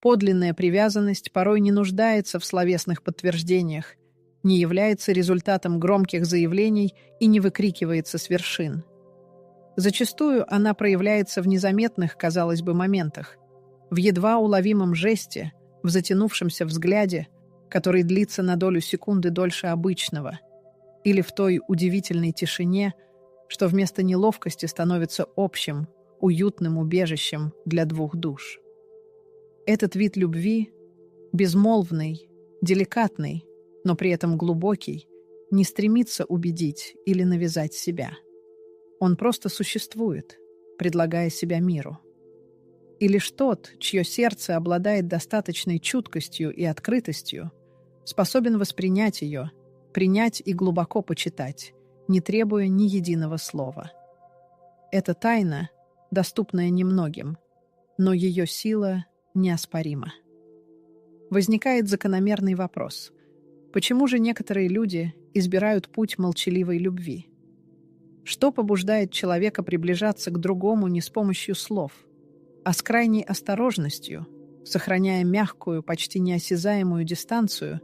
Подлинная привязанность порой не нуждается в словесных подтверждениях, не является результатом громких заявлений и не выкрикивается с вершин. Зачастую она проявляется в незаметных, казалось бы, моментах, в едва уловимом жесте, в затянувшемся взгляде, который длится на долю секунды дольше обычного, или в той удивительной тишине, что вместо неловкости становится общим, уютным убежищем для двух душ. Этот вид любви, безмолвный, деликатный, но при этом глубокий, не стремится убедить или навязать себя. Он просто существует, предлагая себя миру. И лишь тот, чье сердце обладает достаточной чуткостью и открытостью, способен воспринять ее, принять и глубоко почитать, не требуя ни единого слова. Это тайна, доступная немногим, но ее сила неоспорима. Возникает закономерный вопрос: почему же некоторые люди избирают путь молчаливой любви? Что побуждает человека приближаться к другому не с помощью слов, а с крайней осторожностью, сохраняя мягкую, почти неосязаемую дистанцию,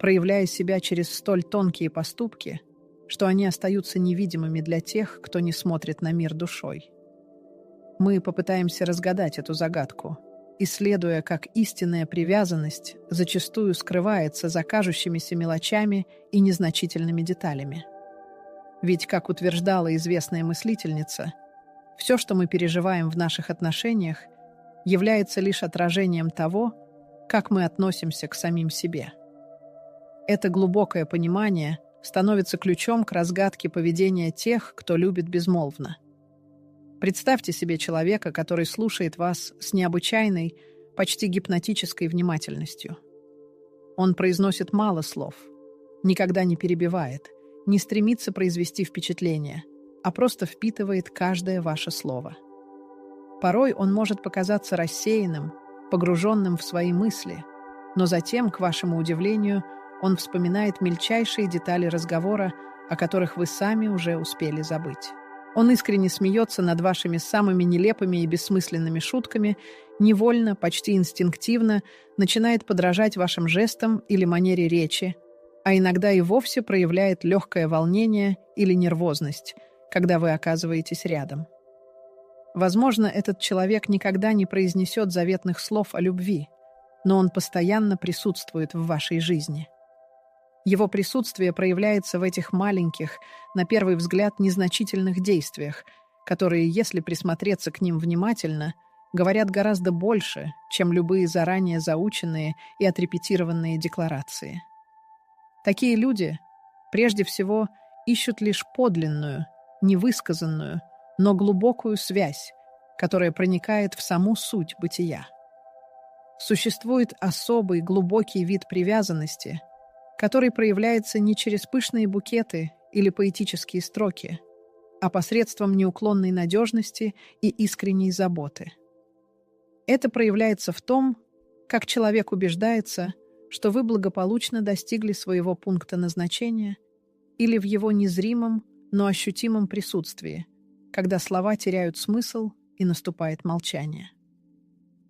проявляя себя через столь тонкие поступки, что они остаются невидимыми для тех, кто не смотрит на мир душой? Мы попытаемся разгадать эту загадку, исследуя, как истинная привязанность зачастую скрывается за кажущимися мелочами и незначительными деталями. Ведь, как утверждала известная мыслительница, все, что мы переживаем в наших отношениях, является лишь отражением того, как мы относимся к самим себе. Это глубокое понимание становится ключом к разгадке поведения тех, кто любит безмолвно. Представьте себе человека, который слушает вас с необычайной, почти гипнотической внимательностью. Он произносит мало слов, никогда не перебивает, не стремится произвести впечатление, а просто впитывает каждое ваше слово. Порой он может показаться рассеянным, погруженным в свои мысли, но затем, к вашему удивлению, он вспоминает мельчайшие детали разговора, о которых вы сами уже успели забыть. Он искренне смеется над вашими самыми нелепыми и бессмысленными шутками, невольно, почти инстинктивно начинает подражать вашим жестам или манере речи, а иногда и вовсе проявляет легкое волнение или нервозность, когда вы оказываетесь рядом. Возможно, этот человек никогда не произнесет заветных слов о любви, но он постоянно присутствует в вашей жизни. Его присутствие проявляется в этих маленьких, на первый взгляд, незначительных действиях, которые, если присмотреться к ним внимательно, говорят гораздо больше, чем любые заранее заученные и отрепетированные декларации. Такие люди, прежде всего, ищут лишь подлинную, невысказанную, но глубокую связь, которая проникает в саму суть бытия. Существует особый глубокий вид привязанности, который проявляется не через пышные букеты или поэтические строки, а посредством неуклонной надежности и искренней заботы. Это проявляется в том, как человек убеждается, что вы благополучно достигли своего пункта назначения, или в его незримом, но ощутимом присутствии, когда слова теряют смысл и наступает молчание.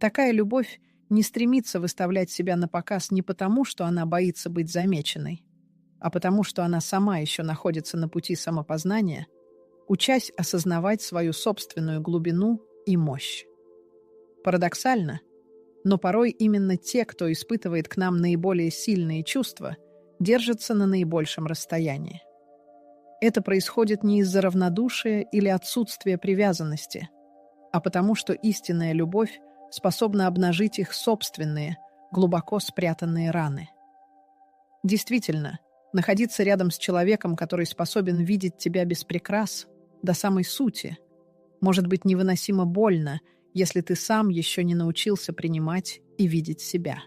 Такая любовь не стремится выставлять себя на показ не потому, что она боится быть замеченной, а потому, что она сама еще находится на пути самопознания, учась осознавать свою собственную глубину и мощь. Парадоксально, но порой именно те, кто испытывает к нам наиболее сильные чувства, держатся на наибольшем расстоянии. Это происходит не из-за равнодушия или отсутствия привязанности, а потому что истинная любовь способна обнажить их собственные, глубоко спрятанные раны. Действительно, находиться рядом с человеком, который способен видеть тебя без прикрас, до самой сути, может быть невыносимо больно, если ты сам еще не научился принимать и видеть себя.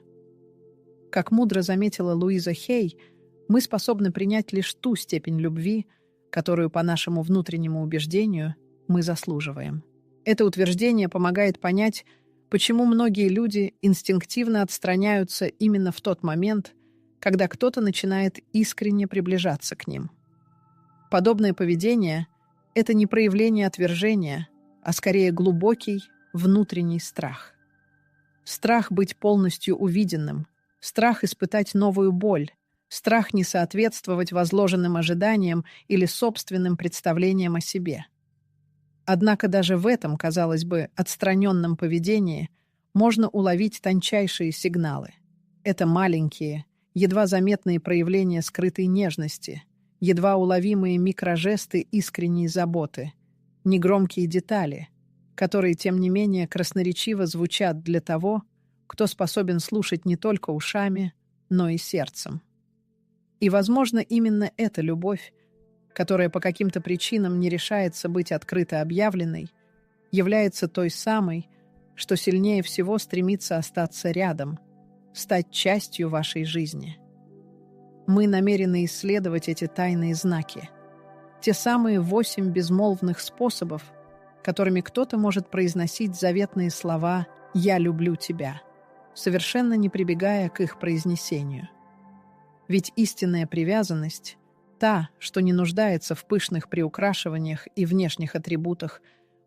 Как мудро заметила Луиза Хей, мы способны принять лишь ту степень любви, которую, по нашему внутреннему убеждению, мы заслуживаем. Это утверждение помогает понять, почему многие люди инстинктивно отстраняются именно в тот момент, когда кто-то начинает искренне приближаться к ним. Подобное поведение — это не проявление отвержения, а скорее глубокий внутренний страх. Страх быть полностью увиденным, страх испытать новую боль, страх не соответствовать возложенным ожиданиям или собственным представлениям о себе. Однако даже в этом, казалось бы, отстраненном поведении можно уловить тончайшие сигналы. Это маленькие, едва заметные проявления скрытой нежности, едва уловимые микрожесты искренней заботы, негромкие детали, которые, тем не менее, красноречиво звучат для того, кто способен слушать не только ушами, но и сердцем. И, возможно, именно эта любовь, которая по каким-то причинам не решается быть открыто объявленной, является той самой, что сильнее всего стремится остаться рядом, стать частью вашей жизни. Мы намерены исследовать эти тайные знаки, те самые 8 безмолвных способов, которыми кто-то может произносить заветные слова «Я люблю тебя», совершенно не прибегая к их произнесению. Ведь истинная привязанность, та, что не нуждается в пышных приукрашиваниях и внешних атрибутах,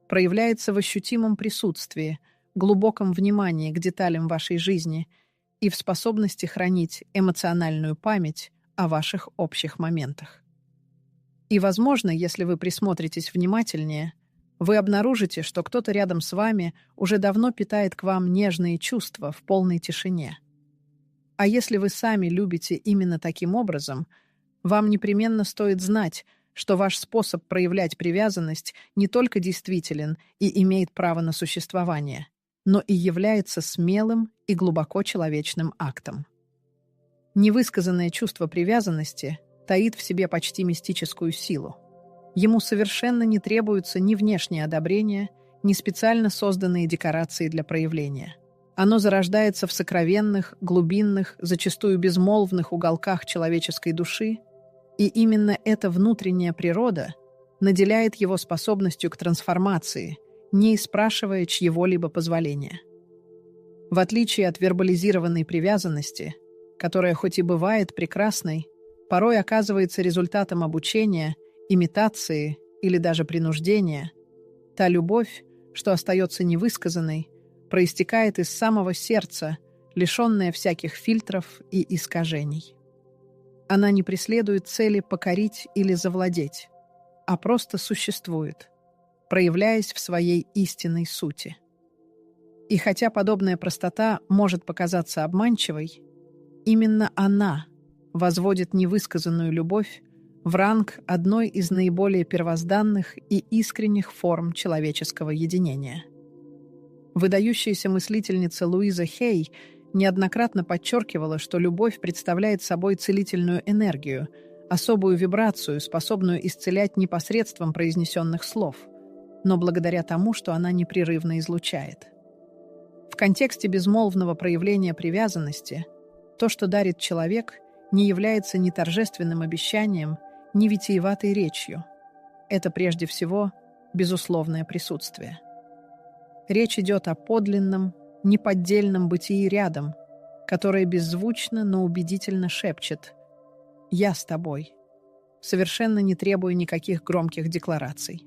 проявляется в ощутимом присутствии, глубоком внимании к деталям вашей жизни и в способности хранить эмоциональную память о ваших общих моментах. И, возможно, если вы присмотритесь внимательнее, вы обнаружите, что кто-то рядом с вами уже давно питает к вам нежные чувства в полной тишине. А если вы сами любите именно таким образом, вам непременно стоит знать, что ваш способ проявлять привязанность не только действителен и имеет право на существование, но и является смелым и глубоко человечным актом. Невысказанное чувство привязанности таит в себе почти мистическую силу. Ему совершенно не требуются ни внешнее одобрение, ни специально созданные декорации для проявления. Оно зарождается в сокровенных, глубинных, зачастую безмолвных уголках человеческой души, и именно эта внутренняя природа наделяет его способностью к трансформации, не спрашивая чьего-либо позволения. В отличие от вербализированной привязанности, которая хоть и бывает прекрасной, порой оказывается результатом обучения, имитации или даже принуждения, та любовь, что остается невысказанной, проистекает из самого сердца, лишенная всяких фильтров и искажений. Она не преследует цели покорить или завладеть, а просто существует, проявляясь в своей истинной сути. И хотя подобная простота может показаться обманчивой, именно она возводит невысказанную любовь в ранг одной из наиболее первозданных и искренних форм человеческого единения. Выдающаяся мыслительница Луиза Хей неоднократно подчеркивала, что любовь представляет собой целительную энергию, особую вибрацию, способную исцелять не посредством произнесенных слов, но благодаря тому, что она непрерывно излучает. В контексте безмолвного проявления привязанности то, что дарит человек, не является ни торжественным обещанием, ни витиеватой речью. Это прежде всего безусловное присутствие. Речь идет о подлинном, неподдельном бытии рядом, которое беззвучно, но убедительно шепчет «Я с тобой», совершенно не требуя никаких громких деклараций.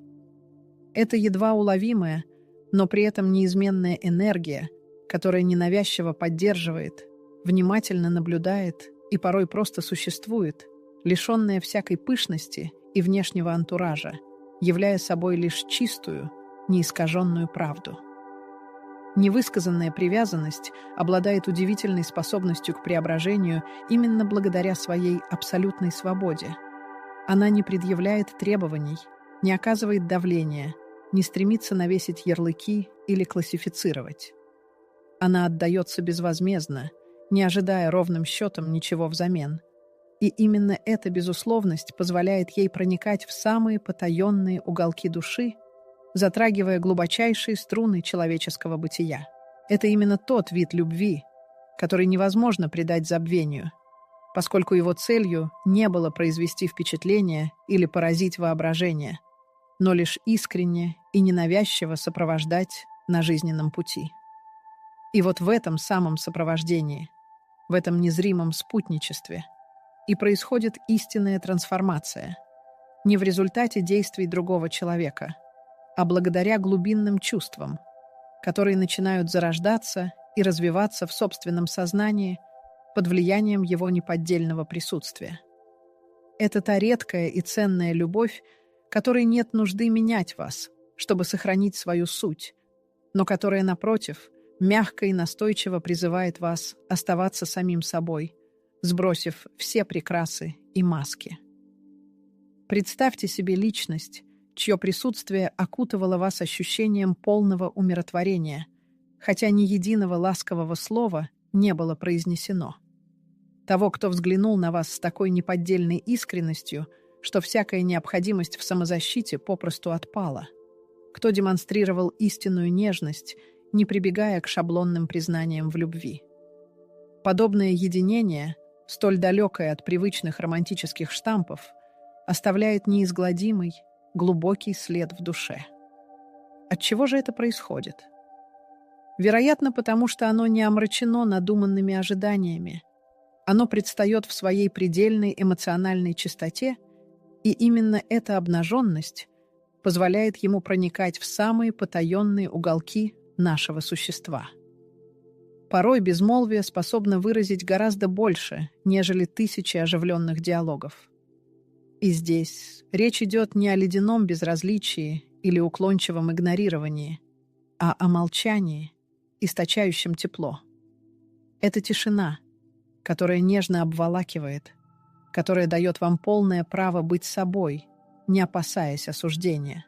Это едва уловимая, но при этом неизменная энергия, которая ненавязчиво поддерживает, внимательно наблюдает и порой просто существует, лишенная всякой пышности и внешнего антуража, являя собой лишь чистую, неискаженную правду. Невысказанная привязанность обладает удивительной способностью к преображению именно благодаря своей абсолютной свободе. Она не предъявляет требований, не оказывает давления, не стремится навесить ярлыки или классифицировать. Она отдается безвозмездно, не ожидая ровным счетом ничего взамен. И именно эта безусловность позволяет ей проникать в самые потаенные уголки души, затрагивая глубочайшие струны человеческого бытия. Это именно тот вид любви, который невозможно предать забвению, поскольку его целью не было произвести впечатление или поразить воображение, но лишь искренне и ненавязчиво сопровождать на жизненном пути. И вот в этом самом сопровождении, в этом незримом спутничестве и происходит истинная трансформация, не в результате действий другого человека, а благодаря глубинным чувствам, которые начинают зарождаться и развиваться в собственном сознании под влиянием его неподдельного присутствия. Это та редкая и ценная любовь, которой нет нужды менять вас, чтобы сохранить свою суть, но которая, напротив, мягко и настойчиво призывает вас оставаться самим собой, сбросив все прикрасы и маски. Представьте себе личность, чье присутствие окутывало вас ощущением полного умиротворения, хотя ни единого ласкового слова не было произнесено. Того, кто взглянул на вас с такой неподдельной искренностью, что всякая необходимость в самозащите попросту отпала. Кто демонстрировал истинную нежность, не прибегая к шаблонным признаниям в любви. Подобное единение, столь далекое от привычных романтических штампов, оставляет неизгладимый, глубокий след в душе. Отчего же это происходит? Вероятно, потому что оно не омрачено надуманными ожиданиями. Оно предстает в своей предельной эмоциональной чистоте, и именно эта обнаженность позволяет ему проникать в самые потаенные уголки нашего существа. Порой безмолвие способно выразить гораздо больше, нежели тысячи оживленных диалогов. И здесь речь идет не о ледяном безразличии или уклончивом игнорировании, а о молчании, источающем тепло. Это тишина, которая нежно обволакивает, которая дает вам полное право быть собой, не опасаясь осуждения.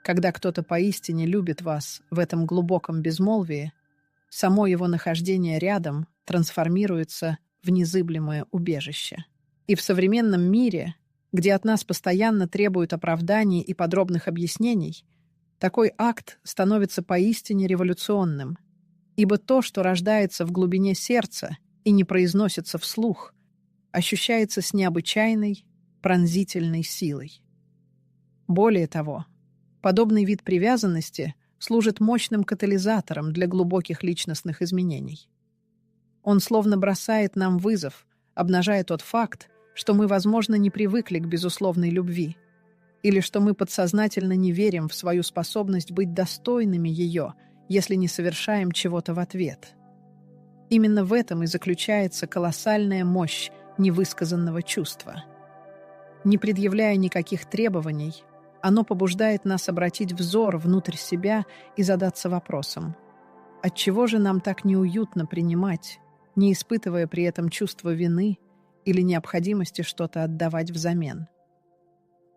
Когда кто-то поистине любит вас в этом глубоком безмолвии, само его нахождение рядом трансформируется в незыблемое убежище. И в современном мире, где от нас постоянно требуют оправданий и подробных объяснений, такой акт становится поистине революционным, ибо то, что рождается в глубине сердца и не произносится вслух, ощущается с необычайной, пронзительной силой. Более того, подобный вид привязанности служит мощным катализатором для глубоких личностных изменений. Он словно бросает нам вызов, обнажая тот факт, что мы, возможно, не привыкли к безусловной любви, или что мы подсознательно не верим в свою способность быть достойными ее, если не совершаем чего-то в ответ. Именно в этом и заключается колоссальная мощь невысказанного чувства. Не предъявляя никаких требований, оно побуждает нас обратить взор внутрь себя и задаться вопросом: отчего же нам так неуютно принимать, не испытывая при этом чувства вины или необходимости что-то отдавать взамен?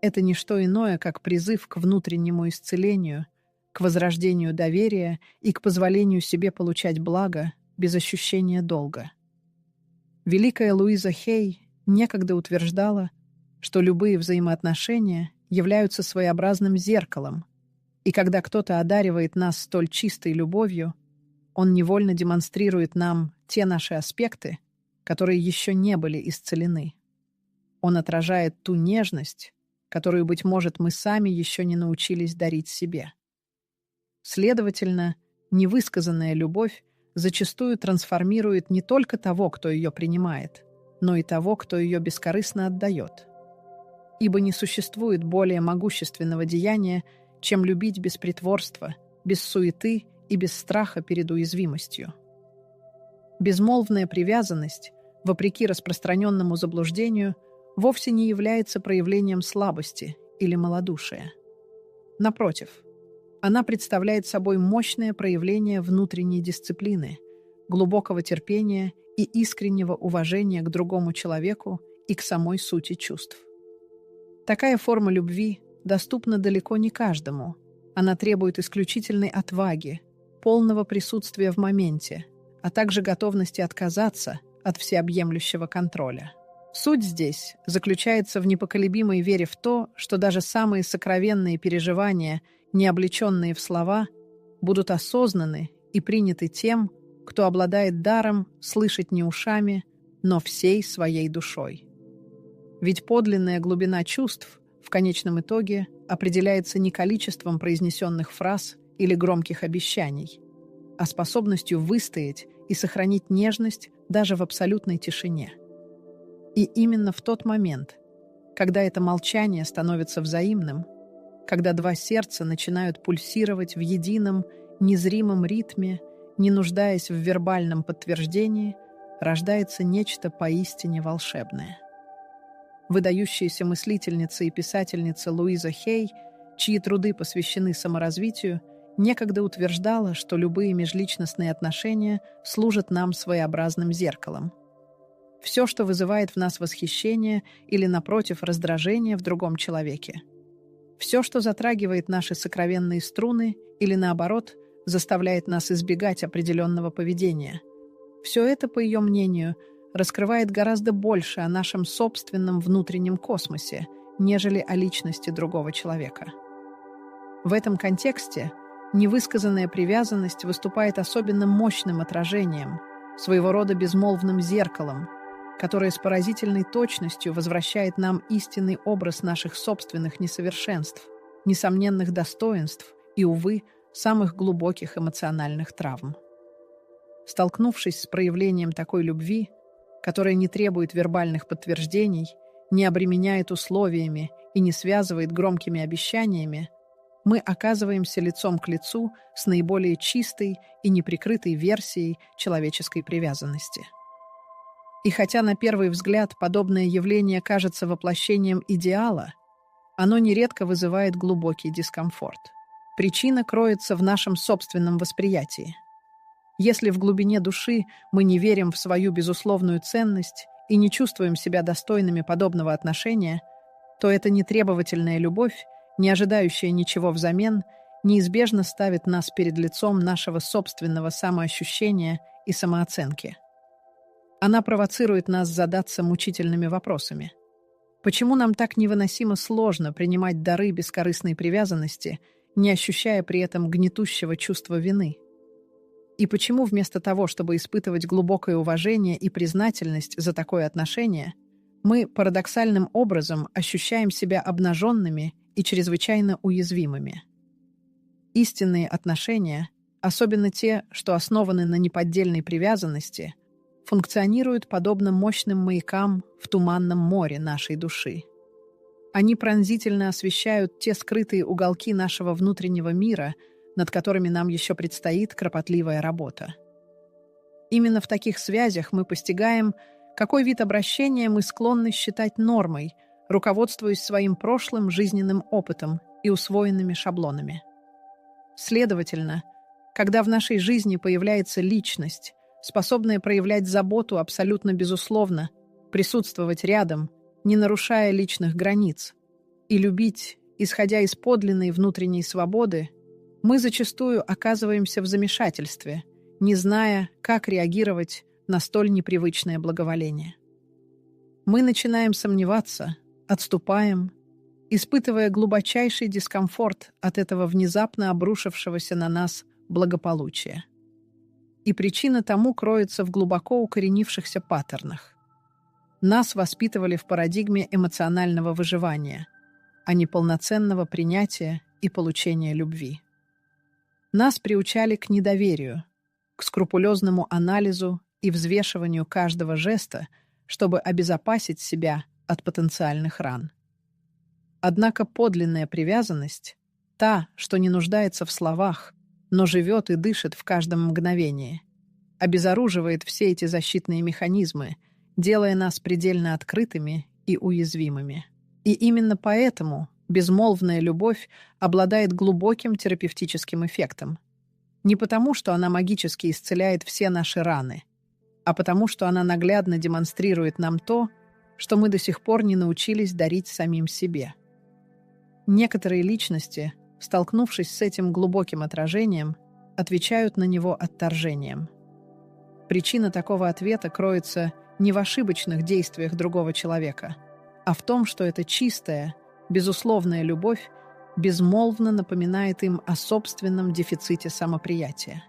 Это не что иное, как призыв к внутреннему исцелению, к возрождению доверия и к позволению себе получать благо без ощущения долга. Великая Луиза Хей некогда утверждала, что любые взаимоотношения являются своеобразным зеркалом, и когда кто-то одаривает нас столь чистой любовью, он невольно демонстрирует нам те наши аспекты, которые еще не были исцелены. Он отражает ту нежность, которую, быть может, мы сами еще не научились дарить себе. Следовательно, невысказанная любовь зачастую трансформирует не только того, кто ее принимает, но и того, кто ее бескорыстно отдает. Ибо не существует более могущественного деяния, чем любить без притворства, без суеты и без страха перед уязвимостью. Безмолвная привязанность, вопреки распространенному заблуждению, вовсе не является проявлением слабости или малодушия. Напротив, она представляет собой мощное проявление внутренней дисциплины, глубокого терпения и искреннего уважения к другому человеку и к самой сути чувств. Такая форма любви доступна далеко не каждому. Она требует исключительной отваги, полного присутствия в моменте, а также готовности отказаться от всеобъемлющего контроля. Суть здесь заключается в непоколебимой вере в то, что даже самые сокровенные переживания, не облеченные в слова, будут осознаны и приняты тем, кто обладает даром слышать не ушами, но всей своей душой. Ведь подлинная глубина чувств в конечном итоге определяется не количеством произнесенных фраз или громких обещаний, а способностью выстоять и сохранить нежность даже в абсолютной тишине. И именно в тот момент, когда это молчание становится взаимным, когда два сердца начинают пульсировать в едином, незримом ритме, не нуждаясь в вербальном подтверждении, рождается нечто поистине волшебное. Выдающаяся мыслительница и писательница Луиза Хей, чьи труды посвящены саморазвитию, некогда утверждала, что любые межличностные отношения служат нам своеобразным зеркалом. Все, что вызывает в нас восхищение или, напротив, раздражение в другом человеке. Все, что затрагивает наши сокровенные струны или, наоборот, заставляет нас избегать определенного поведения. Все это, по ее мнению, раскрывает гораздо больше о нашем собственном внутреннем космосе, нежели о личности другого человека. В этом контексте невысказанная привязанность выступает особенно мощным отражением, своего рода безмолвным зеркалом, которое с поразительной точностью возвращает нам истинный образ наших собственных несовершенств, несомненных достоинств и, увы, самых глубоких эмоциональных травм. Столкнувшись с проявлением такой любви, которая не требует вербальных подтверждений, не обременяет условиями и не связывает громкими обещаниями, мы оказываемся лицом к лицу с наиболее чистой и неприкрытой версией человеческой привязанности. И хотя на первый взгляд подобное явление кажется воплощением идеала, оно нередко вызывает глубокий дискомфорт. Причина кроется в нашем собственном восприятии. Если в глубине души мы не верим в свою безусловную ценность и не чувствуем себя достойными подобного отношения, то эта нетребовательная любовь, не ожидающая ничего взамен, неизбежно ставит нас перед лицом нашего собственного самоощущения и самооценки. Она провоцирует нас задаться мучительными вопросами. Почему нам так невыносимо сложно принимать дары бескорыстной привязанности, не ощущая при этом гнетущего чувства вины? И почему вместо того, чтобы испытывать глубокое уважение и признательность за такое отношение, мы парадоксальным образом ощущаем себя обнаженными и чрезвычайно уязвимыми? Истинные отношения, особенно те, что основаны на неподдельной привязанности, функционируют подобно мощным маякам в туманном море нашей души. Они пронзительно освещают те скрытые уголки нашего внутреннего мира, над которыми нам еще предстоит кропотливая работа. Именно в таких связях мы постигаем, какой вид обращения мы склонны считать нормой, руководствуясь своим прошлым жизненным опытом и усвоенными шаблонами. Следовательно, когда в нашей жизни появляется личность, способная проявлять заботу абсолютно безусловно, присутствовать рядом, не нарушая личных границ, и любить, исходя из подлинной внутренней свободы, мы зачастую оказываемся в замешательстве, не зная, как реагировать на столь непривычное благоволение. Мы начинаем сомневаться, отступаем, испытывая глубочайший дискомфорт от этого внезапно обрушившегося на нас благополучия. И причина тому кроется в глубоко укоренившихся паттернах. Нас воспитывали в парадигме эмоционального выживания, а не полноценного принятия и получения любви. Нас приучали к недоверию, к скрупулезному анализу и взвешиванию каждого жеста, чтобы обезопасить себя от потенциальных ран. Однако подлинная привязанность, та, что не нуждается в словах, но живет и дышит в каждом мгновении, обезоруживает все эти защитные механизмы, делая нас предельно открытыми и уязвимыми. И именно поэтому безмолвная любовь обладает глубоким терапевтическим эффектом. Не потому, что она магически исцеляет все наши раны, а потому, что она наглядно демонстрирует нам то, что мы до сих пор не научились дарить самим себе. Некоторые личности, столкнувшись с этим глубоким отражением, отвечают на него отторжением. Причина такого ответа кроется не в ошибочных действиях другого человека, а в том, что эта чистая, безусловная любовь безмолвно напоминает им о собственном дефиците самоприятия.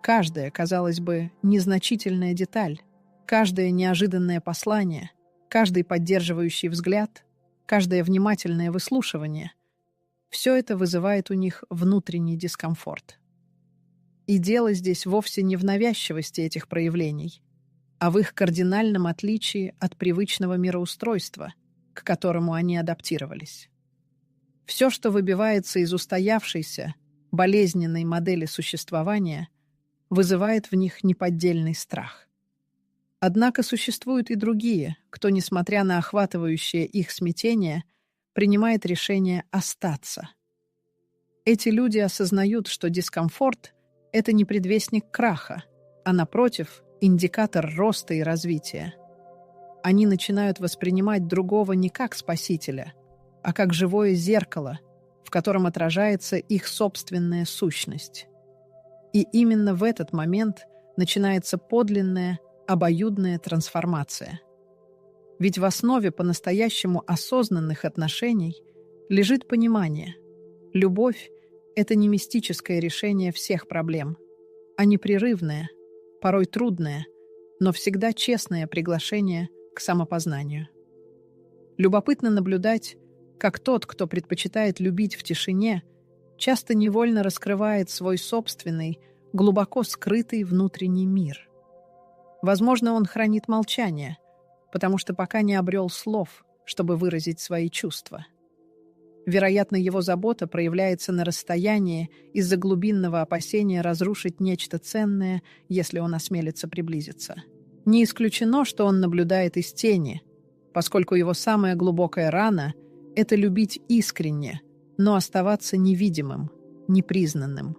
Каждая, казалось бы, незначительная деталь, каждое неожиданное послание, каждый поддерживающий взгляд, каждое внимательное выслушивание — все это вызывает у них внутренний дискомфорт. И дело здесь вовсе не в навязчивости этих проявлений, а в их кардинальном отличии от привычного мироустройства, к которому они адаптировались. Все, что выбивается из устоявшейся, болезненной модели существования, вызывает в них неподдельный страх. Однако существуют и другие, кто, несмотря на охватывающее их смятение, принимает решение остаться. Эти люди осознают, что дискомфорт — это не предвестник краха, а, напротив, индикатор роста и развития. Они начинают воспринимать другого не как спасителя, а как живое зеркало, в котором отражается их собственная сущность. И именно в этот момент начинается подлинная, обоюдная трансформация. Ведь в основе по-настоящему осознанных отношений лежит понимание. Любовь — это не мистическое решение всех проблем, а непрерывное, порой трудное, но всегда честное приглашение к самопознанию. Любопытно наблюдать, как тот, кто предпочитает любить в тишине, часто невольно раскрывает свой собственный, глубоко скрытый внутренний мир. Возможно, он хранит молчание, потому что пока не обрел слов, чтобы выразить свои чувства. Вероятно, его забота проявляется на расстоянии из-за глубинного опасения разрушить нечто ценное, если он осмелится приблизиться. Не исключено, что он наблюдает из тени, поскольку его самая глубокая рана — это любить искренне, но оставаться невидимым, непризнанным.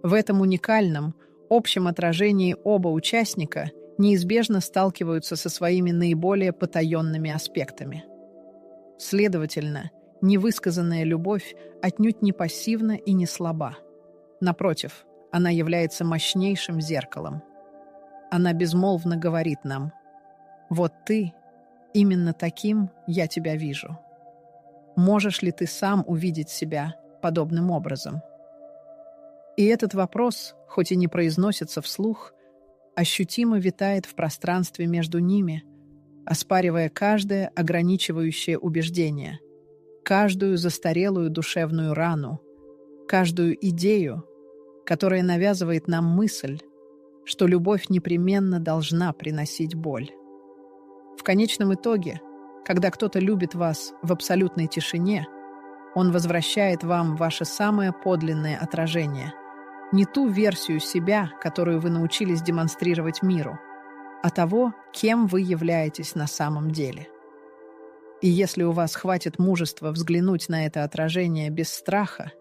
В этом уникальном, общем отражении оба участника неизбежно сталкиваются со своими наиболее потаенными аспектами. Следовательно, невысказанная любовь отнюдь не пассивна и не слаба. Напротив, она является мощнейшим зеркалом. Она безмолвно говорит нам: «Вот ты, именно таким я тебя вижу». Можешь ли ты сам увидеть себя подобным образом? И этот вопрос, хоть и не произносится вслух, ощутимо витает в пространстве между ними, оспаривая каждое ограничивающее убеждение, каждую застарелую душевную рану, каждую идею, которая навязывает нам мысль, что любовь непременно должна приносить боль. В конечном итоге, когда кто-то любит вас в абсолютной тишине, он возвращает вам ваше самое подлинное отражение, не ту версию себя, которую вы научились демонстрировать миру, а того, кем вы являетесь на самом деле. И если у вас хватит мужества взглянуть на это отражение без страха,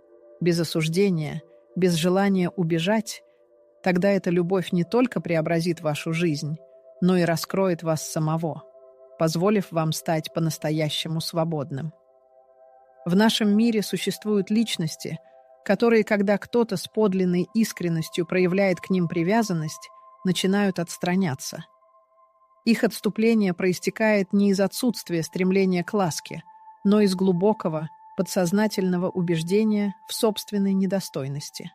без осуждения, без желания убежать, тогда эта любовь не только преобразит вашу жизнь, но и раскроет вас самого, позволив вам стать по-настоящему свободным. В нашем мире существуют личности, которые, когда кто-то с подлинной искренностью проявляет к ним привязанность, начинают отстраняться. Их отступление проистекает не из отсутствия стремления к ласке, но из глубокого, подсознательного убеждения в собственной недостойности.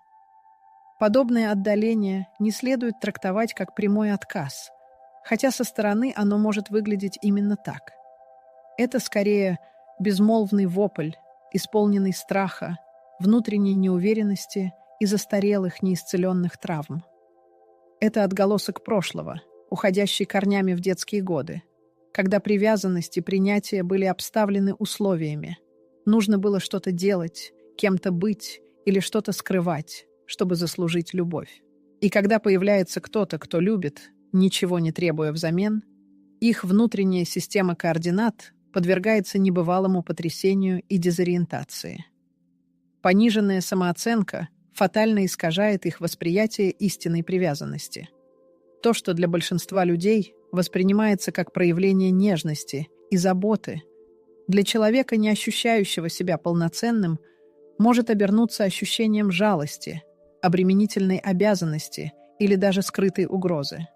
Подобное отдаление не следует трактовать как прямой отказ, хотя со стороны оно может выглядеть именно так. Это скорее безмолвный вопль, исполненный страха, внутренней неуверенности и застарелых неисцеленных травм. Это отголосок прошлого, уходящий корнями в детские годы, когда привязанность и принятие были обставлены условиями. Нужно было что-то делать, кем-то быть или что-то скрывать, чтобы заслужить любовь. И когда появляется кто-то, кто любит, ничего не требуя взамен, их внутренняя система координат подвергается небывалому потрясению и дезориентации. Пониженная самооценка фатально искажает их восприятие истинной привязанности. То, что для большинства людей воспринимается как проявление нежности и заботы, для человека, не ощущающего себя полноценным, может обернуться ощущением жалости, обременительной обязанности или даже скрытой угрозы.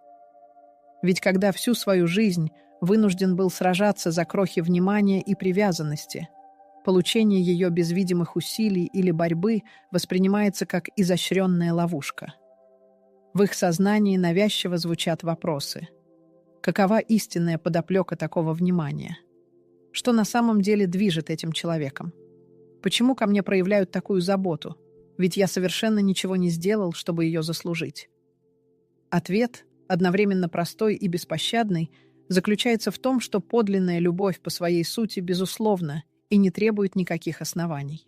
Ведь когда всю свою жизнь вынужден был сражаться за крохи внимания и привязанности, получение ее без видимых усилий или борьбы воспринимается как изощренная ловушка. В их сознании навязчиво звучат вопросы. Какова истинная подоплека такого внимания? Что на самом деле движет этим человеком? Почему ко мне проявляют такую заботу? Ведь я совершенно ничего не сделал, чтобы ее заслужить. Ответ, одновременно простой и беспощадный, заключается в том, что подлинная любовь по своей сути безусловна и не требует никаких оснований.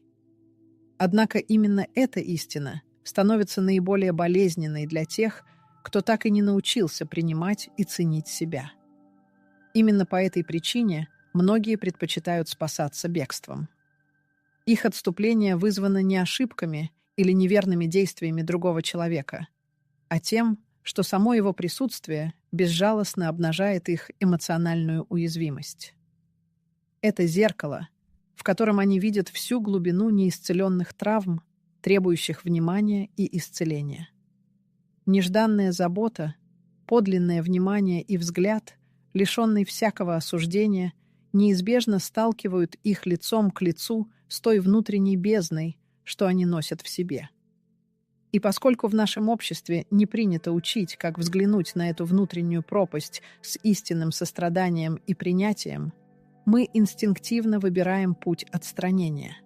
Однако именно эта истина становится наиболее болезненной для тех, кто так и не научился принимать и ценить себя. Именно по этой причине многие предпочитают спасаться бегством. Их отступление вызвано не ошибками или неверными действиями другого человека, а тем, что само его присутствие безжалостно обнажает их эмоциональную уязвимость. Это зеркало, в котором они видят всю глубину неисцеленных травм, требующих внимания и исцеления. Нежданная забота, подлинное внимание и взгляд, лишенный всякого осуждения, неизбежно сталкивают их лицом к лицу с той внутренней бездной, что они носят в себе. И поскольку в нашем обществе не принято учить, как взглянуть на эту внутреннюю пропасть с истинным состраданием и принятием, мы инстинктивно выбираем путь отстранения.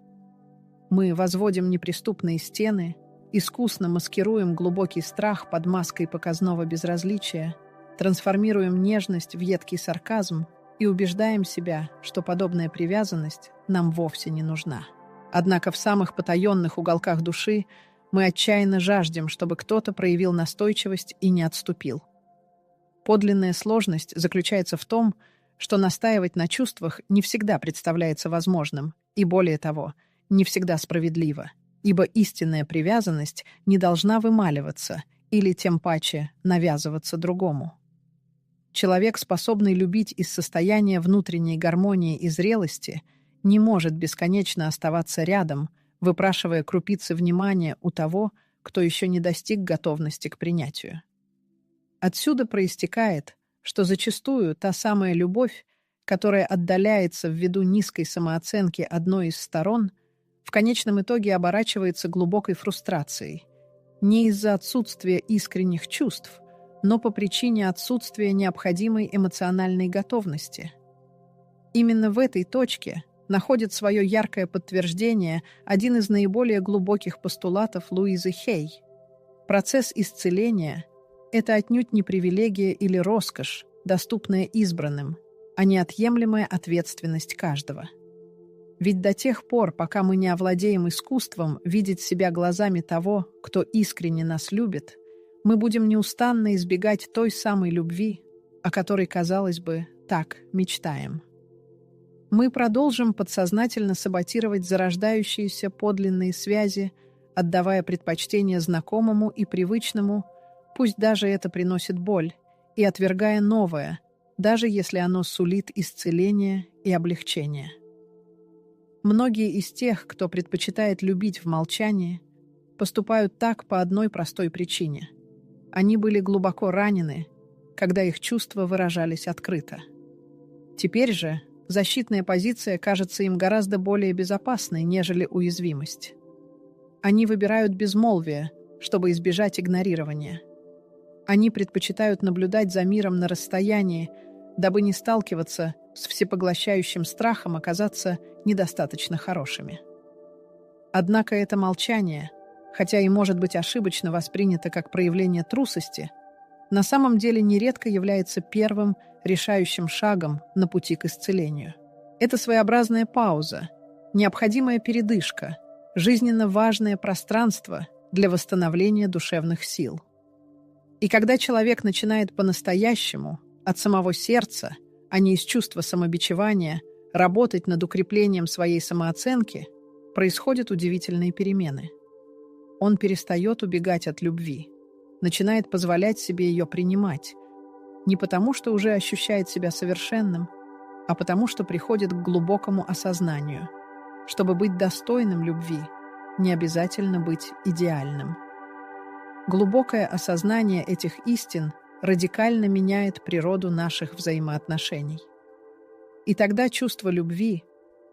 Мы возводим неприступные стены, искусно маскируем глубокий страх под маской показного безразличия, трансформируем нежность в едкий сарказм и убеждаем себя, что подобная привязанность нам вовсе не нужна. Однако в самых потаенных уголках души мы отчаянно жаждем, чтобы кто-то проявил настойчивость и не отступил. Подлинная сложность заключается в том, что настаивать на чувствах не всегда представляется возможным, и более того, не всегда справедливо, ибо истинная привязанность не должна вымаливаться или, тем паче, навязываться другому. Человек, способный любить из состояния внутренней гармонии и зрелости, не может бесконечно оставаться рядом, выпрашивая крупицы внимания у того, кто еще не достиг готовности к принятию. Отсюда проистекает, что зачастую та самая любовь, которая отдаляется ввиду низкой самооценки одной из сторон, в конечном итоге оборачивается глубокой фрустрацией, не из-за отсутствия искренних чувств, но по причине отсутствия необходимой эмоциональной готовности. Именно в этой точке находит свое яркое подтверждение один из наиболее глубоких постулатов Луизы Хей. Процесс исцеления — это отнюдь не привилегия или роскошь, доступная избранным, а неотъемлемая ответственность каждого. Ведь до тех пор, пока мы не овладеем искусством видеть себя глазами того, кто искренне нас любит, мы будем неустанно избегать той самой любви, о которой, казалось бы, так мечтаем. Мы продолжим подсознательно саботировать зарождающиеся подлинные связи, отдавая предпочтение знакомому и привычному, пусть даже это приносит боль, и отвергая новое, даже если оно сулит исцеление и облегчение. Многие из тех, кто предпочитает любить в молчании, поступают так по одной простой причине. Они были глубоко ранены, когда их чувства выражались открыто. Теперь же защитная позиция кажется им гораздо более безопасной, нежели уязвимость. Они выбирают безмолвие, чтобы избежать игнорирования. Они предпочитают наблюдать за миром на расстоянии, дабы не сталкиваться с всепоглощающим страхом оказаться недостаточно хорошими. Однако это молчание, хотя и может быть ошибочно воспринято как проявление трусости, на самом деле нередко является первым решающим шагом на пути к исцелению. Это своеобразная пауза, необходимая передышка, жизненно важное пространство для восстановления душевных сил. И когда человек начинает по-настоящему, от самого сердца, а не из чувства самобичевания, работать над укреплением своей самооценки, происходят удивительные перемены. Он перестает убегать от любви, начинает позволять себе ее принимать, не потому что уже ощущает себя совершенным, а потому что приходит к глубокому осознанию. Чтобы быть достойным любви, не обязательно быть идеальным. Глубокое осознание этих истин радикально меняет природу наших взаимоотношений. И тогда чувство любви,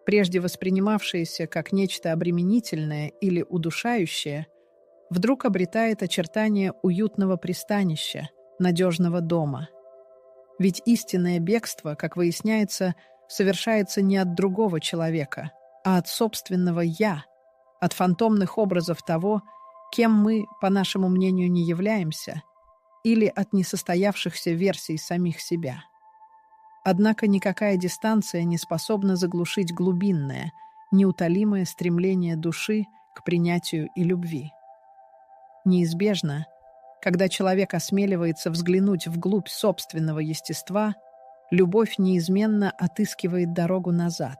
прежде воспринимавшееся как нечто обременительное или удушающее, вдруг обретает очертания уютного пристанища, надежного дома. Ведь истинное бегство, как выясняется, совершается не от другого человека, а от собственного «я», от фантомных образов того, кем мы, по нашему мнению, не являемся, или от несостоявшихся версий самих себя. Однако никакая дистанция не способна заглушить глубинное, неутолимое стремление души к принятию и любви. Неизбежно, когда человек осмеливается взглянуть вглубь собственного естества, любовь неизменно отыскивает дорогу назад.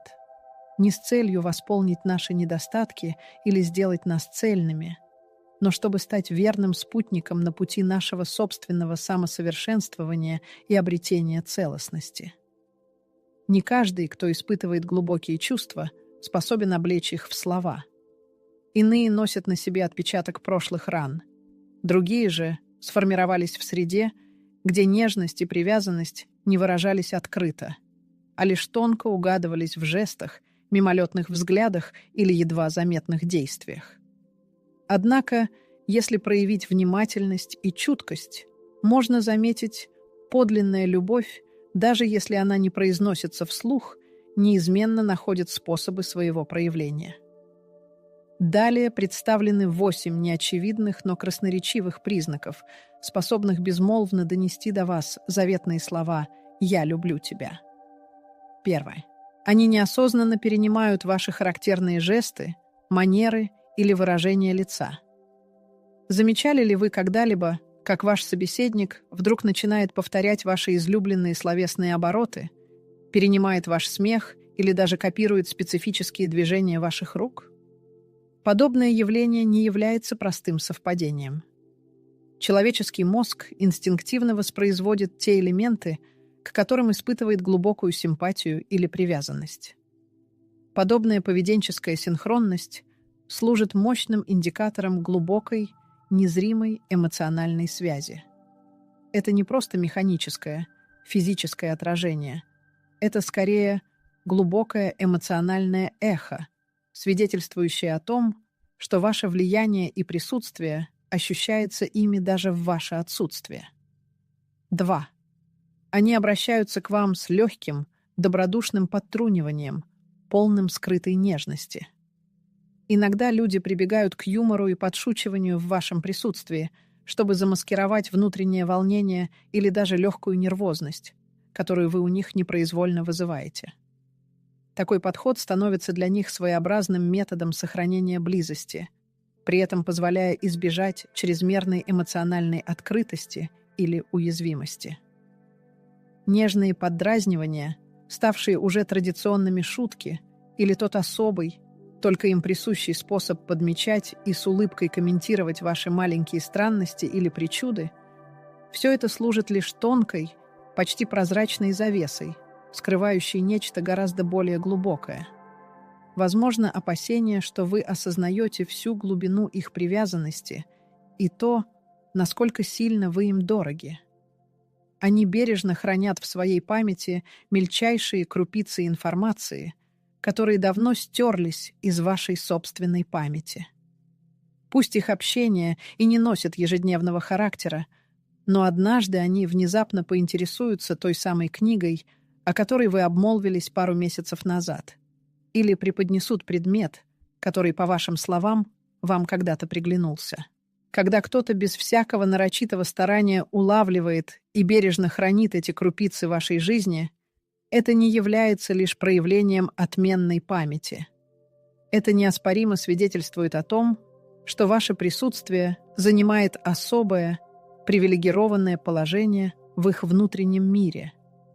Не с целью восполнить наши недостатки или сделать нас цельными, но чтобы стать верным спутником на пути нашего собственного самосовершенствования и обретения целостности. Не каждый, кто испытывает глубокие чувства, способен облечь их в слова. Иные носят на себе отпечаток прошлых ран. Другие же сформировались в среде, где нежность и привязанность не выражались открыто, а лишь тонко угадывались в жестах, мимолетных взглядах или едва заметных действиях. Однако, если проявить внимательность и чуткость, можно заметить подлинная любовь, даже если она не произносится вслух, неизменно находит способы своего проявления. Далее представлены 8 неочевидных, но красноречивых признаков, способных безмолвно донести до вас заветные слова «Я люблю тебя». Первое. Они неосознанно перенимают ваши характерные жесты, манеры или выражения лица. Замечали ли вы когда-либо, как ваш собеседник вдруг начинает повторять ваши излюбленные словесные обороты, перенимает ваш смех или даже копирует специфические движения ваших рук? Подобное явление не является простым совпадением. Человеческий мозг инстинктивно воспроизводит те элементы, к которым испытывает глубокую симпатию или привязанность. Подобная поведенческая синхронность служит мощным индикатором глубокой, незримой эмоциональной связи. Это не просто механическое, физическое отражение. Это скорее глубокое эмоциональное эхо, свидетельствующее о том, что ваше влияние и присутствие ощущается ими даже в ваше отсутствие. 2. Они обращаются к вам с легким, добродушным подтруниванием, полным скрытой нежности. Иногда люди прибегают к юмору и подшучиванию в вашем присутствии, чтобы замаскировать внутреннее волнение или даже легкую нервозность, которую вы у них непроизвольно вызываете. Такой подход становится для них своеобразным методом сохранения близости, при этом позволяя избежать чрезмерной эмоциональной открытости или уязвимости. Нежные поддразнивания, ставшие уже традиционными шутки, или тот особый, только им присущий способ подмечать и с улыбкой комментировать ваши маленькие странности или причуды, все это служит лишь тонкой, почти прозрачной завесой, скрывающей нечто гораздо более глубокое. Возможно, опасение, что вы осознаете всю глубину их привязанности и то, насколько сильно вы им дороги. Они бережно хранят в своей памяти мельчайшие крупицы информации, которые давно стерлись из вашей собственной памяти. Пусть их общение и не носит ежедневного характера, но однажды они внезапно поинтересуются той самой книгой, о которой вы обмолвились пару месяцев назад, или преподнесут предмет, который, по вашим словам, вам когда-то приглянулся. Когда кто-то без всякого нарочитого старания улавливает и бережно хранит эти крупицы вашей жизни, это не является лишь проявлением отменной памяти. Это неоспоримо свидетельствует о том, что ваше присутствие занимает особое, привилегированное положение в их внутреннем мире,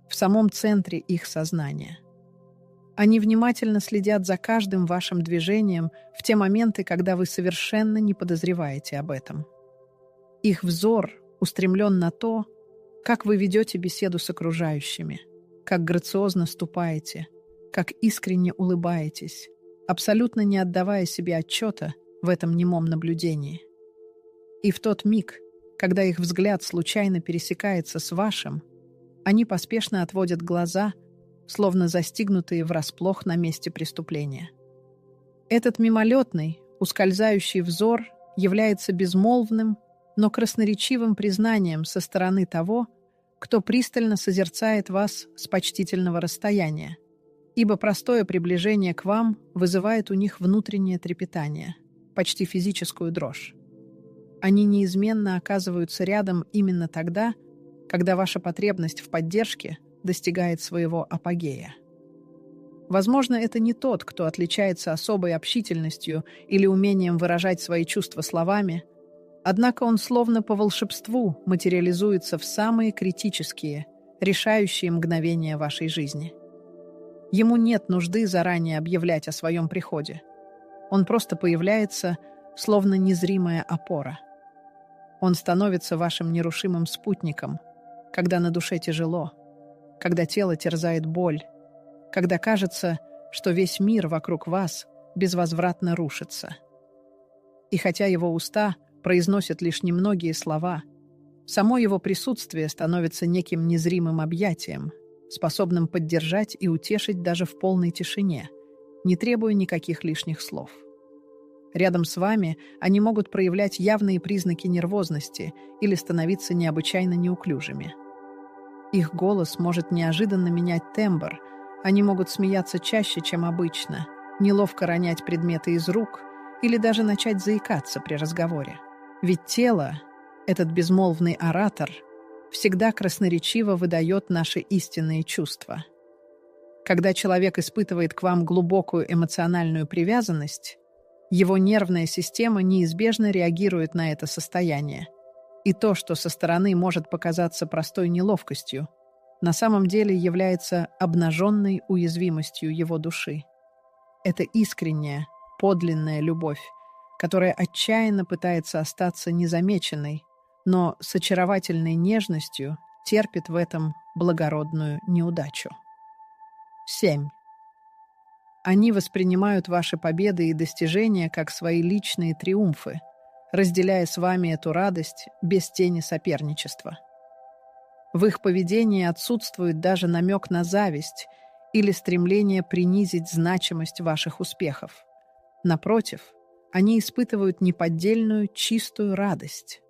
в самом центре их сознания. Они внимательно следят за каждым вашим движением в те моменты, когда вы совершенно не подозреваете об этом. Их взор устремлен на то, как вы ведете беседу с окружающими, как грациозно ступаете, как искренне улыбаетесь, абсолютно не отдавая себе отчета в этом немом наблюдении. И в тот миг, когда их взгляд случайно пересекается с вашим, они поспешно отводят глаза, словно застигнутые врасплох на месте преступления. Этот мимолетный, ускользающий взор является безмолвным, но красноречивым признанием со стороны того, кто пристально созерцает вас с почтительного расстояния, ибо простое приближение к вам вызывает у них внутреннее трепетание, почти физическую дрожь. Они неизменно оказываются рядом именно тогда, когда ваша потребность в поддержке достигает своего апогея. Возможно, это не тот, кто отличается особой общительностью или умением выражать свои чувства словами, Однако он словно по волшебству материализуется в самые критические, решающие мгновения вашей жизни. Ему нет нужды заранее объявлять о своем приходе. Он просто появляется, словно незримая опора. Он становится вашим нерушимым спутником, когда на душе тяжело, когда тело терзает боль, когда кажется, что весь мир вокруг вас безвозвратно рушится. И хотя его уста произносят лишь немногие слова, само его присутствие становится неким незримым объятием, способным поддержать и утешить даже в полной тишине, не требуя никаких лишних слов. Рядом с вами они могут проявлять явные признаки нервозности или становиться необычайно неуклюжими. Их голос может неожиданно менять тембр, они могут смеяться чаще, чем обычно, неловко ронять предметы из рук или даже начать заикаться при разговоре. Ведь тело, этот безмолвный оратор, всегда красноречиво выдает наши истинные чувства. Когда человек испытывает к вам глубокую эмоциональную привязанность, его нервная система неизбежно реагирует на это состояние. И то, что со стороны может показаться простой неловкостью, на самом деле является обнаженной уязвимостью его души. Это искренняя, подлинная любовь, которая отчаянно пытается остаться незамеченной, но с очаровательной нежностью терпит в этом благородную неудачу. 7. Они воспринимают ваши победы и достижения как свои личные триумфы, разделяя с вами эту радость без тени соперничества. В их поведении отсутствует даже намек на зависть или стремление принизить значимость ваших успехов. Напротив, они испытывают неподдельную, чистую радость.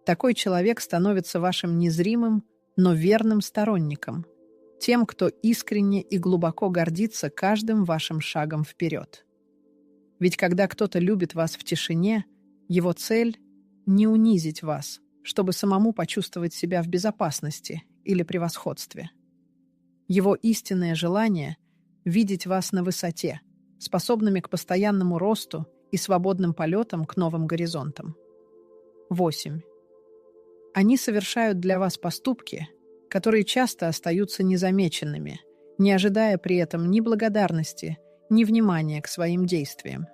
Такой человек становится вашим незримым, но верным сторонником, тем, кто искренне и глубоко гордится каждым вашим шагом вперед. Ведь когда кто-то любит вас в тишине, его цель — не унизить вас, чтобы самому почувствовать себя в безопасности или превосходстве. Его истинное желание — видеть вас на высоте, способными к постоянному росту и свободным полетам к новым горизонтам. 8. Они совершают для вас поступки, которые часто остаются незамеченными, не ожидая при этом ни благодарности, ни внимания к своим действиям.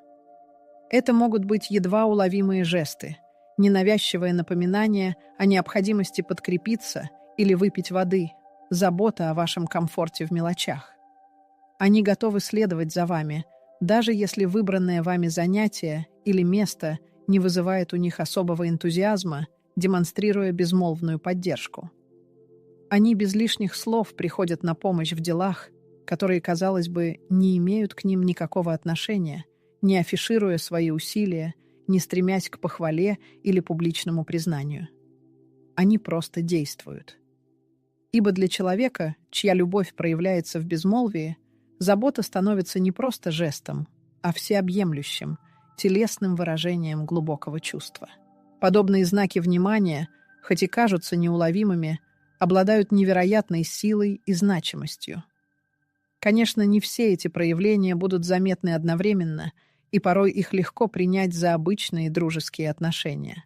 Это могут быть едва уловимые жесты, ненавязчивое напоминание о необходимости подкрепиться или выпить воды, забота о вашем комфорте в мелочах. Они готовы следовать за вами, даже если выбранное вами занятие или место не вызывает у них особого энтузиазма, демонстрируя безмолвную поддержку. Они без лишних слов приходят на помощь в делах, которые, казалось бы, не имеют к ним никакого отношения, не афишируя свои усилия, не стремясь к похвале или публичному признанию. Они просто действуют. Ибо для человека, чья любовь проявляется в безмолвии, забота становится не просто жестом, а всеобъемлющим, телесным выражением глубокого чувства. Подобные знаки внимания, хоть и кажутся неуловимыми, обладают невероятной силой и значимостью. Конечно, не все эти проявления будут заметны одновременно, и порой их легко принять за обычные дружеские отношения.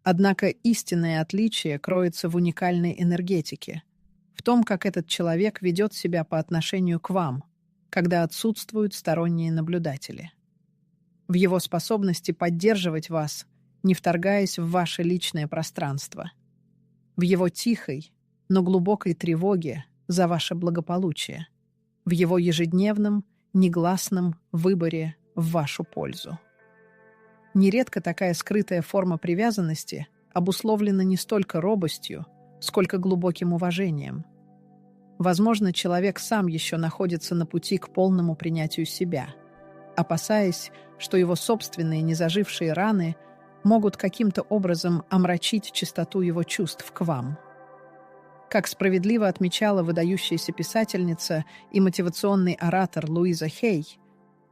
Однако истинное отличие кроется в уникальной энергетике, в том, как этот человек ведет себя по отношению к вам, когда отсутствуют сторонние наблюдатели. В его способности поддерживать вас, не вторгаясь в ваше личное пространство. В его тихой, но глубокой тревоге за ваше благополучие. В его ежедневном, негласном выборе в вашу пользу. Нередко такая скрытая форма привязанности обусловлена не столько робостью, сколько глубоким уважением. Возможно, человек сам еще находится на пути к полному принятию себя, опасаясь, что его собственные незажившие раны могут каким-то образом омрачить чистоту его чувств к вам. Как справедливо отмечала выдающаяся писательница и мотивационный оратор Луиза Хей,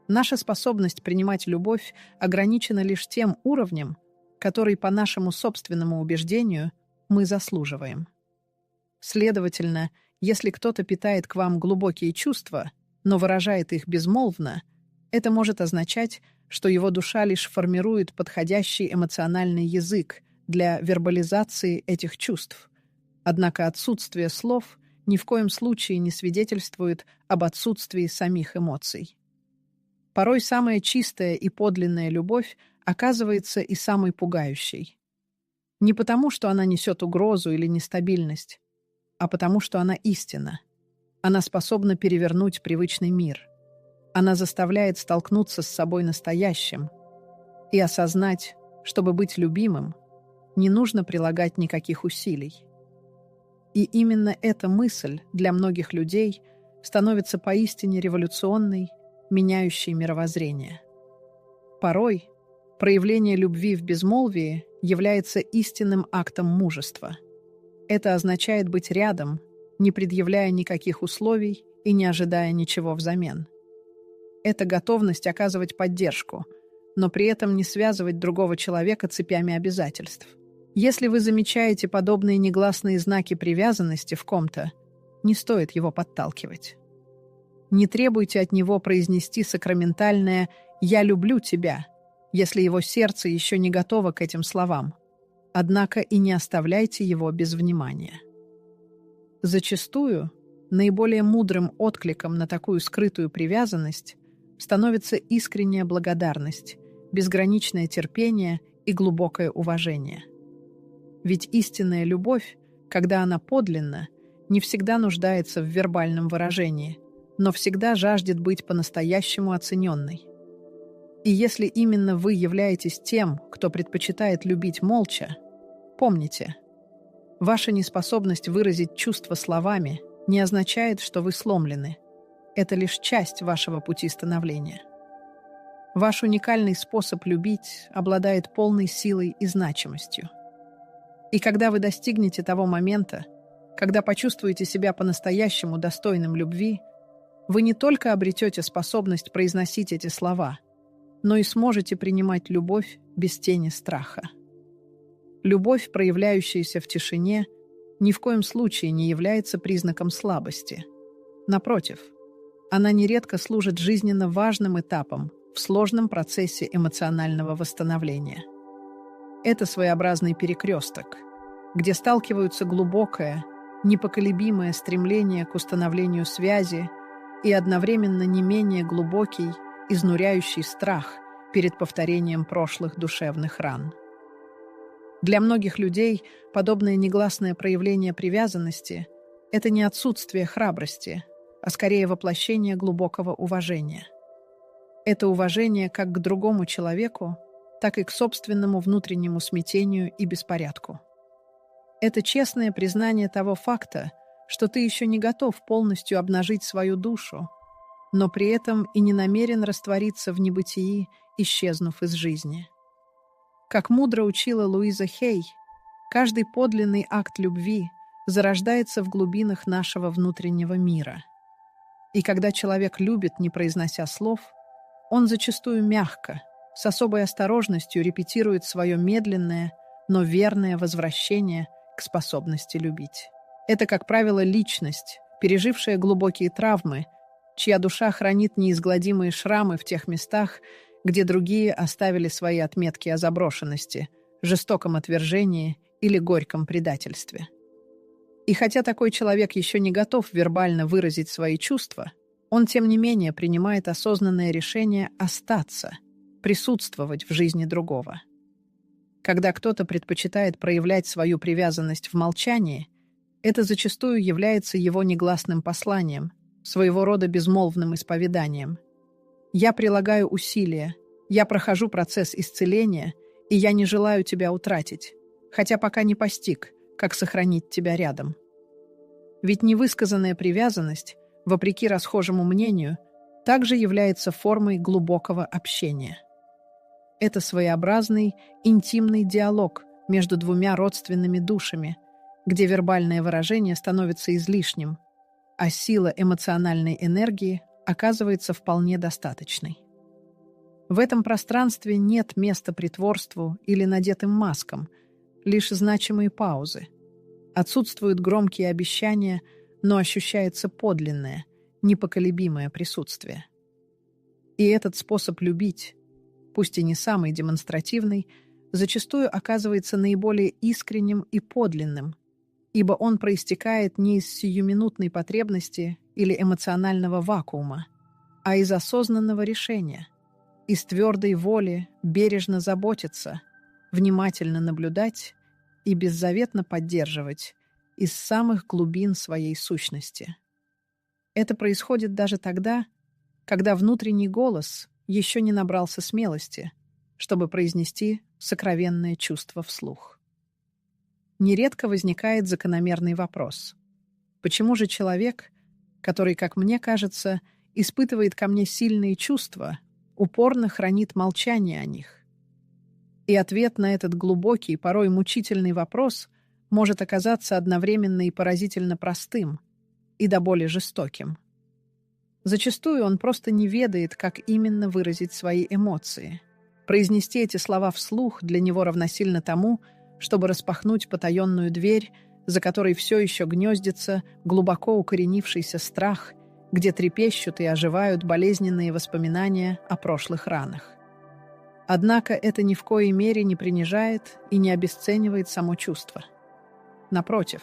наша способность принимать любовь ограничена лишь тем уровнем, который, по нашему собственному убеждению, мы заслуживаем. Следовательно, если кто-то питает к вам глубокие чувства, но выражает их безмолвно, это может означать, что его душа лишь формирует подходящий эмоциональный язык для вербализации этих чувств. Однако отсутствие слов ни в коем случае не свидетельствует об отсутствии самих эмоций. Порой самая чистая и подлинная любовь оказывается и самой пугающей. Не потому, что она несет угрозу или нестабильность, а потому, что она истина. Она способна перевернуть привычный мир. Она заставляет столкнуться с собой настоящим и осознать, чтобы быть любимым, не нужно прилагать никаких усилий. И именно эта мысль для многих людей становится поистине революционной, меняющей мировоззрение. Порой проявление любви в безмолвии является истинным актом мужества. Это означает быть рядом, не предъявляя никаких условий и не ожидая ничего взамен. Это готовность оказывать поддержку, но при этом не связывать другого человека цепями обязательств. Если вы замечаете подобные негласные знаки привязанности в ком-то, не стоит его подталкивать. Не требуйте от него произнести сакраментальное «я люблю тебя», если его сердце еще не готово к этим словам. Однако и не оставляйте его без внимания. Зачастую наиболее мудрым откликом на такую скрытую привязанность становится искренняя благодарность, безграничное терпение и глубокое уважение. Ведь истинная любовь, когда она подлинна, не всегда нуждается в вербальном выражении, но всегда жаждет быть по-настоящему оцененной. И если именно вы являетесь тем, кто предпочитает любить молча, помните, ваша неспособность выразить чувства словами не означает, что вы сломлены. Это лишь часть вашего пути становления. Ваш уникальный способ любить обладает полной силой и значимостью. И когда вы достигнете того момента, когда почувствуете себя по-настоящему достойным любви, вы не только обретете способность произносить эти слова, но и сможете принимать любовь без тени страха. Любовь, проявляющаяся в тишине, ни в коем случае не является признаком слабости. Напротив, она нередко служит жизненно важным этапом в сложном процессе эмоционального восстановления. Это своеобразный перекресток, где сталкиваются глубокое, непоколебимое стремление к установлению связи и одновременно не менее глубокий, изнуряющий страх перед повторением прошлых душевных ран. Для многих людей подобное негласное проявление привязанности – это не отсутствие храбрости, а скорее воплощение глубокого уважения. Это уважение как к другому человеку, так и к собственному внутреннему смятению и беспорядку. Это честное признание того факта, что ты еще не готов полностью обнажить свою душу, но при этом и не намерен раствориться в небытии, исчезнув из жизни. Как мудро учила Луиза Хей, каждый подлинный акт любви зарождается в глубинах нашего внутреннего мира. И когда человек любит, не произнося слов, он зачастую мягко, с особой осторожностью репетирует свое медленное, но верное возвращение к способности любить. Это, как правило, личность, пережившая глубокие травмы, чья душа хранит неизгладимые шрамы в тех местах, где другие оставили свои отметки о заброшенности, жестоком отвержении или горьком предательстве. И хотя такой человек еще не готов вербально выразить свои чувства, он, тем не менее, принимает осознанное решение остаться, присутствовать в жизни другого. Когда кто-то предпочитает проявлять свою привязанность в молчании, это зачастую является его негласным посланием, своего рода безмолвным исповеданием. «Я прилагаю усилия, я прохожу процесс исцеления, и я не желаю тебя утратить, хотя пока не постиг, как сохранить тебя рядом». Ведь невысказанная привязанность, вопреки расхожему мнению, также является формой глубокого общения. Это своеобразный, интимный диалог между двумя родственными душами, где вербальное выражение становится излишним, а сила эмоциональной энергии оказывается вполне достаточной. В этом пространстве нет места притворству или надетым маскам, лишь значимые паузы. Отсутствуют громкие обещания, но ощущается подлинное, непоколебимое присутствие. И этот способ любить, пусть и не самый демонстративный, зачастую оказывается наиболее искренним и подлинным, ибо он проистекает не из сиюминутной потребности или эмоционального вакуума, а из осознанного решения, из твердой воли бережно заботиться, внимательно наблюдать и беззаветно поддерживать из самых глубин своей сущности. Это происходит даже тогда, когда внутренний голос еще не набрался смелости, чтобы произнести сокровенное чувство вслух. Нередко возникает закономерный вопрос: почему же человек, который, как мне кажется, испытывает ко мне сильные чувства, упорно хранит молчание о них? И ответ на этот глубокий, порой мучительный вопрос может оказаться одновременно и поразительно простым, и до боли жестоким. Зачастую он просто не ведает, как именно выразить свои эмоции. Произнести эти слова вслух для него равносильно тому, чтобы распахнуть потаенную дверь, за которой все еще гнездится глубоко укоренившийся страх, где трепещут и оживают болезненные воспоминания о прошлых ранах. Однако это ни в коей мере не принижает и не обесценивает само чувство. Напротив,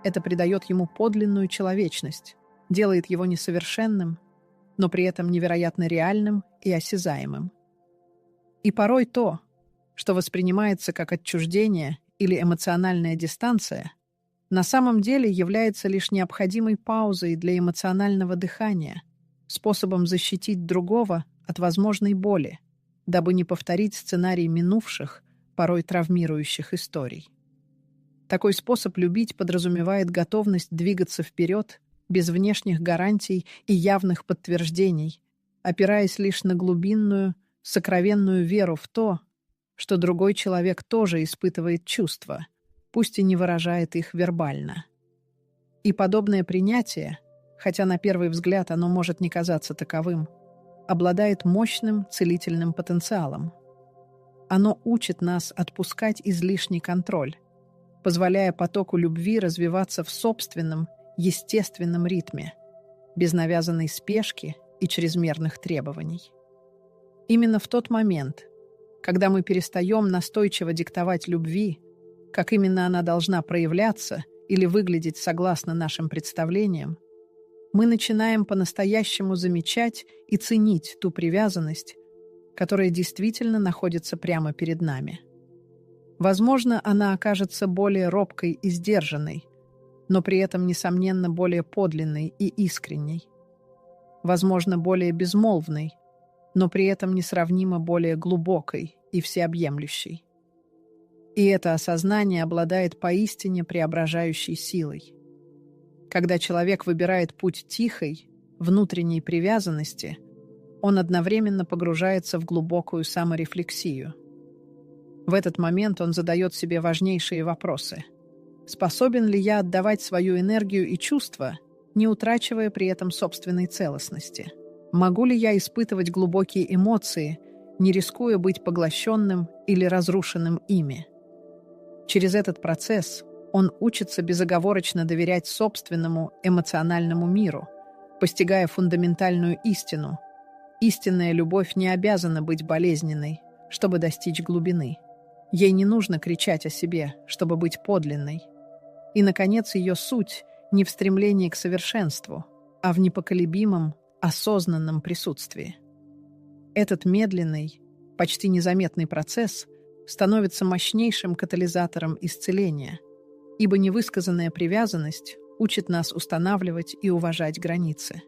это придает ему подлинную человечность, делает его несовершенным, но при этом невероятно реальным и осязаемым. И порой то, что воспринимается как отчуждение или эмоциональная дистанция, на самом деле является лишь необходимой паузой для эмоционального дыхания, способом защитить другого от возможной боли, дабы не повторить сценарий минувших, порой травмирующих историй. Такой способ любить подразумевает готовность двигаться вперед без внешних гарантий и явных подтверждений, опираясь лишь на глубинную, сокровенную веру в то, что другой человек тоже испытывает чувства, пусть и не выражает их вербально. И подобное принятие, хотя на первый взгляд оно может не казаться таковым, обладает мощным целительным потенциалом. Оно учит нас отпускать излишний контроль, позволяя потоку любви развиваться в собственном, естественном ритме, без навязанной спешки и чрезмерных требований. Именно в тот момент, когда мы перестаем настойчиво диктовать любви, как именно она должна проявляться или выглядеть согласно нашим представлениям, мы начинаем по-настоящему замечать и ценить ту привязанность, которая действительно находится прямо перед нами. Возможно, она окажется более робкой и сдержанной, но при этом, несомненно, более подлинной и искренней. Возможно, более безмолвной, но при этом несравнимо более глубокой и всеобъемлющей. И это осознание обладает поистине преображающей силой. Когда человек выбирает путь тихой, внутренней привязанности, он одновременно погружается в глубокую саморефлексию. В этот момент он задает себе важнейшие вопросы. Способен ли я отдавать свою энергию и чувства, не утрачивая при этом собственной целостности? Могу ли я испытывать глубокие эмоции, не рискуя быть поглощенным или разрушенным ими? Через этот процесс он учится безоговорочно доверять собственному эмоциональному миру, постигая фундаментальную истину. Истинная любовь не обязана быть болезненной, чтобы достичь глубины. Ей не нужно кричать о себе, чтобы быть подлинной. И, наконец, ее суть не в стремлении к совершенству, а в непоколебимом, осознанном присутствии. Этот медленный, почти незаметный процесс становится мощнейшим катализатором исцеления, ибо невысказанная привязанность учит нас устанавливать и уважать границы.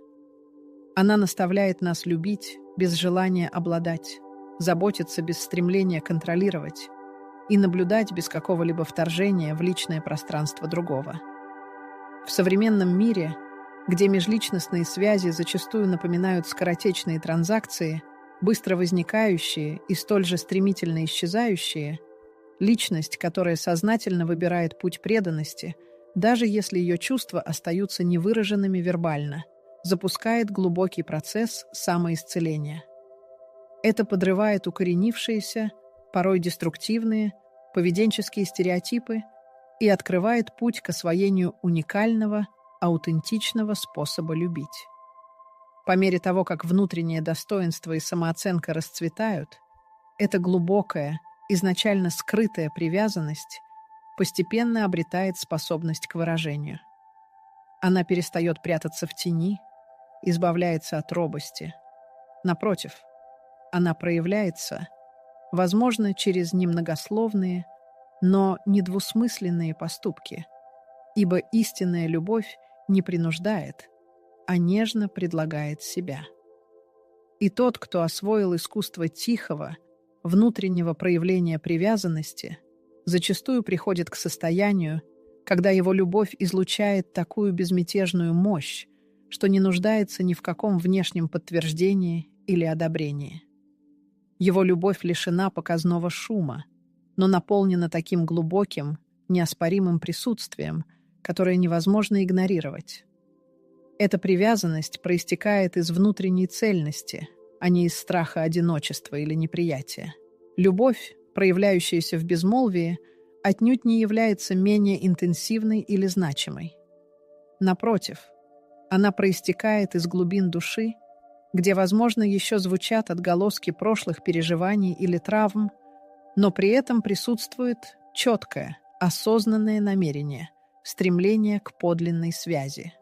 Она наставляет нас любить без желания обладать, заботиться без стремления контролировать и наблюдать без какого-либо вторжения в личное пространство другого. В современном мире, где межличностные связи зачастую напоминают скоротечные транзакции, быстро возникающие и столь же стремительно исчезающие, личность, которая сознательно выбирает путь преданности, даже если ее чувства остаются невыраженными вербально, запускает глубокий процесс самоисцеления. Это подрывает укоренившиеся, порой деструктивные, поведенческие стереотипы и открывает путь к освоению уникального, аутентичного способа любить. По мере того, как внутреннее достоинство и самооценка расцветают, Эта глубокая, изначально скрытая привязанность постепенно обретает способность к выражению. Она перестает прятаться в тени, избавляется от робости. Напротив, она проявляется, возможно, через немногословные, но недвусмысленные поступки, ибо истинная любовь не принуждает, а нежно предлагает себя. И тот, кто освоил искусство тихого, внутреннего проявления привязанности, зачастую приходит к состоянию, когда его любовь излучает такую безмятежную мощь, что не нуждается ни в каком внешнем подтверждении или одобрении. Его любовь лишена показного шума, но наполнена таким глубоким, неоспоримым присутствием, которое невозможно игнорировать. Эта привязанность проистекает из внутренней цельности, а не из страха одиночества или неприятия. Любовь, проявляющаяся в безмолвии, отнюдь не является менее интенсивной или значимой. Напротив, она проистекает из глубин души, где, возможно, еще звучат отголоски прошлых переживаний или травм, но при этом присутствует четкое, осознанное намерение, стремление к подлинной связи.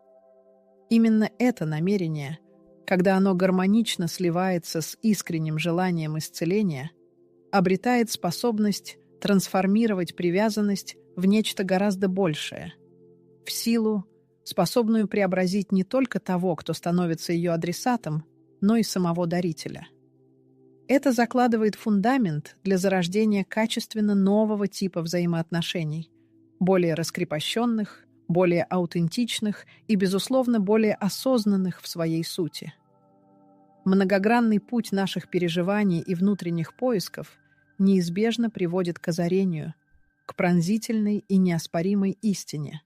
Именно это намерение, когда оно гармонично сливается с искренним желанием исцеления, обретает способность трансформировать привязанность в нечто гораздо большее, в силу, способную преобразить не только того, кто становится ее адресатом, но и самого дарителя. Это закладывает фундамент для зарождения качественно нового типа взаимоотношений, более раскрепощенных, более аутентичных и, безусловно, более осознанных в своей сути. Многогранный путь наших переживаний и внутренних поисков неизбежно приводит к озарению, к пронзительной и неоспоримой истине.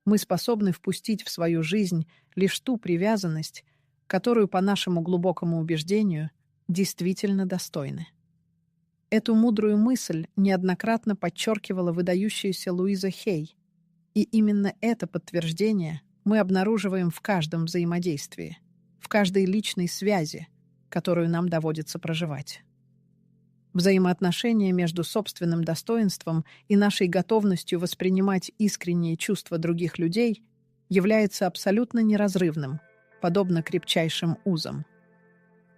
Мы способны впустить в свою жизнь лишь ту привязанность, которую, по нашему глубокому убеждению, действительно достойны. Эту мудрую мысль неоднократно подчеркивала выдающаяся Луиза Хей, и именно это подтверждение мы обнаруживаем в каждом взаимодействии, в каждой личной связи, которую нам доводится проживать. Взаимоотношения между собственным достоинством и нашей готовностью воспринимать искренние чувства других людей является абсолютно неразрывным, подобно крепчайшим узам.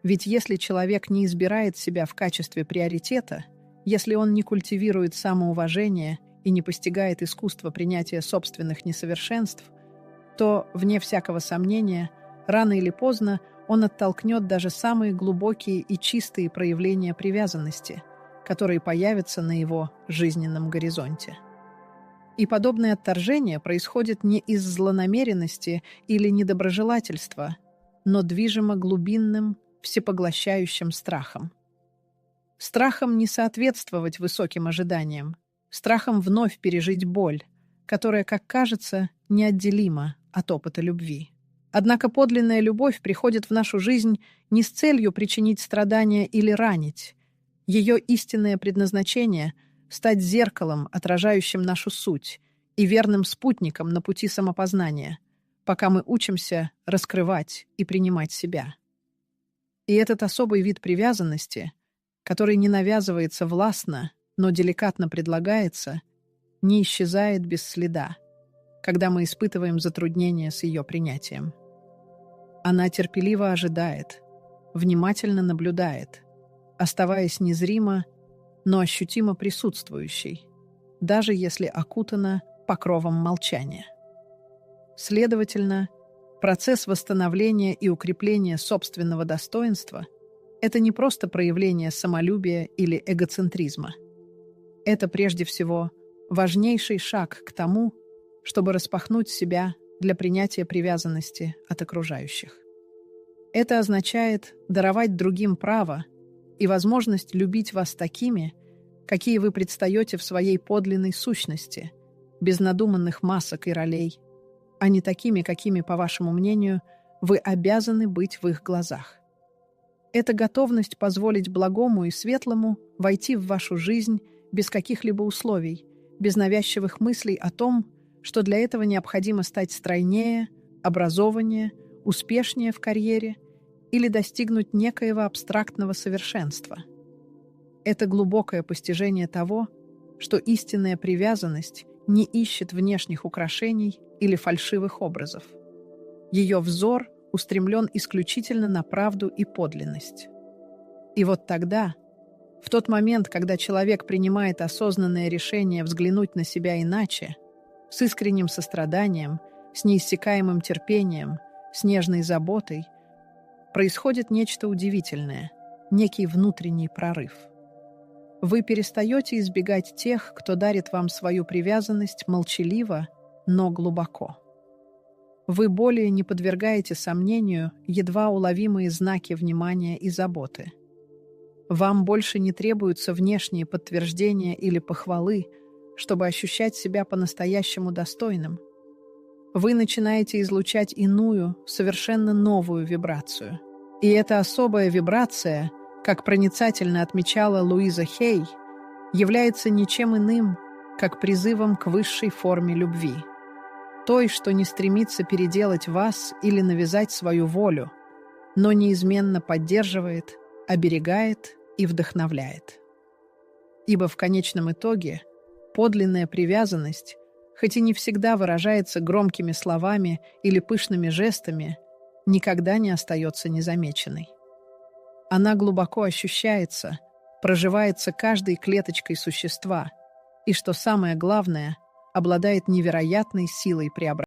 Ведь если человек не избирает себя в качестве приоритета, если он не культивирует самоуважение и не постигает искусство принятия собственных несовершенств, то, вне всякого сомнения, рано или поздно он оттолкнет даже самые глубокие и чистые проявления привязанности, которые появятся на его жизненном горизонте. И подобное отторжение происходит не из злонамеренности или недоброжелательства, но движимо глубинным, всепоглощающим страхом. Страхом не соответствовать высоким ожиданиям, страхом вновь пережить боль, которая, как кажется, неотделима от опыта любви. Однако подлинная любовь приходит в нашу жизнь не с целью причинить страдания или ранить. Ее истинное предназначение — стать зеркалом, отражающим нашу суть, и верным спутником на пути самопознания, пока мы учимся раскрывать и принимать себя. И этот особый вид привязанности, который не навязывается властно, но деликатно предлагается, не исчезает без следа, когда мы испытываем затруднения с ее принятием. Она терпеливо ожидает, внимательно наблюдает, оставаясь незримо, но ощутимо присутствующей, даже если окутана покровом молчания. Следовательно, процесс восстановления и укрепления собственного достоинства — это не просто проявление самолюбия или эгоцентризма. Это прежде всего важнейший шаг к тому, чтобы распахнуть себя для принятия привязанности от окружающих. Это означает даровать другим право и возможность любить вас такими, какие вы предстаете в своей подлинной сущности, без надуманных масок и ролей, а не такими, какими, по вашему мнению, вы обязаны быть в их глазах. Это готовность позволить благому и светлому войти в вашу жизнь без каких-либо условий, без навязчивых мыслей о том, что для этого необходимо стать стройнее, образованнее, успешнее в карьере или достигнуть некоего абстрактного совершенства. Это глубокое постижение того, что истинная привязанность не ищет внешних украшений или фальшивых образов. Ее взор устремлен исключительно на правду и подлинность. И вот тогда, в тот момент, когда человек принимает осознанное решение взглянуть на себя иначе, с искренним состраданием, с неиссякаемым терпением, с нежной заботой, происходит нечто удивительное, некий внутренний прорыв. Вы перестаете избегать тех, кто дарит вам свою привязанность молчаливо, но глубоко. Вы более не подвергаете сомнению едва уловимые знаки внимания и заботы. Вам больше не требуются внешние подтверждения или похвалы, чтобы ощущать себя по-настоящему достойным. Вы начинаете излучать иную, совершенно новую вибрацию. И эта особая вибрация, как проницательно отмечала Луиза Хей, является ничем иным, как призывом к высшей форме любви. Той, что не стремится переделать вас или навязать свою волю, но неизменно поддерживает, оберегает и вдохновляет. Ибо в конечном итоге подлинная привязанность, хоть и не всегда выражается громкими словами или пышными жестами, никогда не остается незамеченной. Она глубоко ощущается, проживается каждой клеточкой существа и, что самое главное, обладает невероятной силой преображения.